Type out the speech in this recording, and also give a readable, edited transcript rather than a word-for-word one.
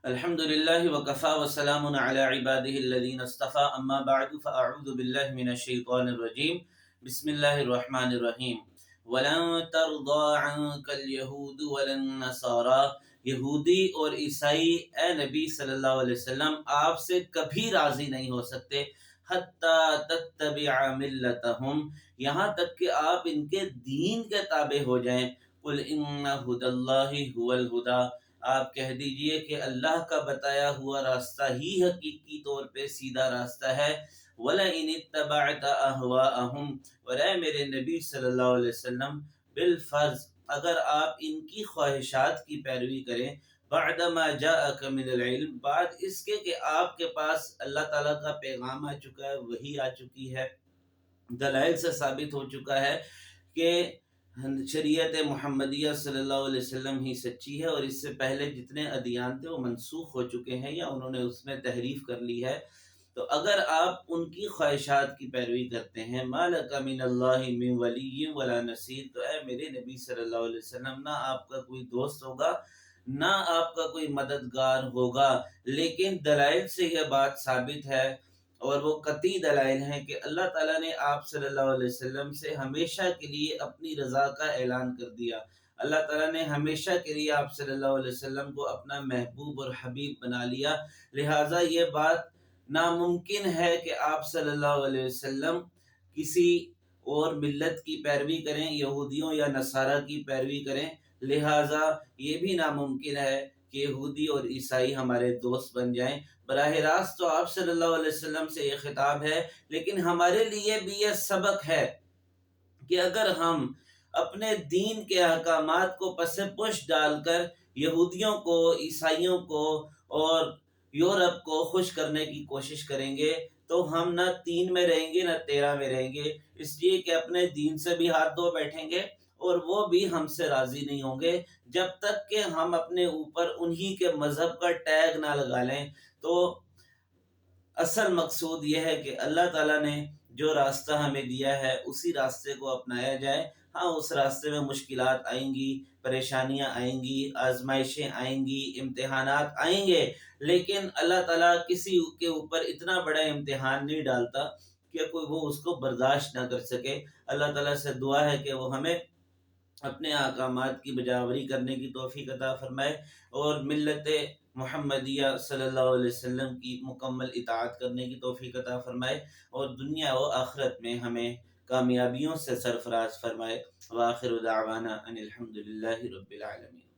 الحمد للہ وکفا وسلام علی عبادہ الذین اصطفى اما بعد فاعوذ باللہ من الشیطان الرجیم بسم اللہ الرحمن الرحیم ولن ترضى عنك اليهود ولا النصارى یہودی اور عیسائی اے نبی صلی اللہ علیہ وسلم آپ سے کبھی راضی نہیں ہو سکتے حتی تتبع ملتہم یہاں تک کہ آپ ان کے دین کے تابع ہو جائیں قل ان ھدی اللہ ھو الھدی آپ کہہ دیجئے کہ اللہ کا بتایا ہوا راستہ ہی حقیقی طور پہ سیدھا راستہ ہے وَلَئِنِ اتَّبَعْتَ أَهْوَاءَهُمْ اور اے میرے نبی صلی اللہ علیہ وسلم بالفرض اگر آپ ان کی خواہشات کی پیروی کریں بعد ما جاءك من العلم بعد اس کے کہ آپ کے پاس اللہ تعالیٰ کا پیغام آ چکا ہے وحی آ چکی ہے دلائل سے ثابت ہو چکا ہے کہ شریعت محمدیہ صلی اللہ علیہ وسلم ہی سچی ہے اور اس سے پہلے جتنے ادیان تھے وہ منسوخ ہو چکے ہیں یا انہوں نے اس میں تحریف کر لی ہے تو اگر آپ ان کی خواہشات کی پیروی کرتے ہیں ما لک من اللہ من ولی ولا نصیر تو اے میرے نبی صلی اللہ علیہ وسلم نہ آپ کا کوئی دوست ہوگا نہ آپ کا کوئی مددگار ہوگا لیکن دلائل سے یہ بات ثابت ہے اور وہ قطعی دلائل ہیں کہ اللہ تعالیٰ نے آپ صلی اللہ علیہ وسلم سے ہمیشہ کے لیے اپنی رضا کا اعلان کر دیا اللہ تعالیٰ نے ہمیشہ کے لیے آپ صلی اللہ علیہ وسلم کو اپنا محبوب اور حبیب بنا لیا لہٰذا یہ بات ناممکن ہے کہ آپ صلی اللہ علیہ وسلم کسی اور ملت کی پیروی کریں یہودیوں یا نصارہ کی پیروی کریں لہٰذا یہ بھی ناممکن ہے کہ یہودی اور عیسائی ہمارے دوست بن جائیں براہ راست تو آپ صلی اللہ علیہ وسلم سے یہ خطاب ہے لیکن ہمارے لیے بھی یہ سبق ہے کہ اگر ہم اپنے دین کے احکامات کو پس پش ڈال کر یہودیوں کو عیسائیوں کو اور یورپ کو خوش کرنے کی کوشش کریں گے تو ہم نہ 3 میں رہیں گے نہ 13 میں رہیں گے اس لیے کہ اپنے دین سے بھی ہاتھ دھو بیٹھیں گے اور وہ بھی ہم سے راضی نہیں ہوں گے جب تک کہ ہم اپنے اوپر انہی کے مذہب کا ٹیگ نہ لگا لیں تو اصل مقصود یہ ہے کہ اللہ تعالیٰ نے جو راستہ ہمیں دیا ہے اسی راستے کو اپنایا جائے ہاں اس راستے میں مشکلات آئیں گی پریشانیاں آئیں گی آزمائشیں آئیں گی امتحانات آئیں گے لیکن اللہ تعالیٰ کسی کے اوپر اتنا بڑا امتحان نہیں ڈالتا کہ کوئی وہ اس کو برداشت نہ کر سکے اللہ تعالیٰ سے دعا ہے کہ وہ ہمیں اپنے احکامات کی بجاوری کرنے کی توفیق عطا فرمائے اور ملت محمدیہ صلی اللہ علیہ وسلم کی مکمل اطاعت کرنے کی توفیق عطا فرمائے اور دنیا و آخرت میں ہمیں کامیابیوں سے سرفراز فرمائے وآخر دعوانا ان الحمد للہ رب العالمین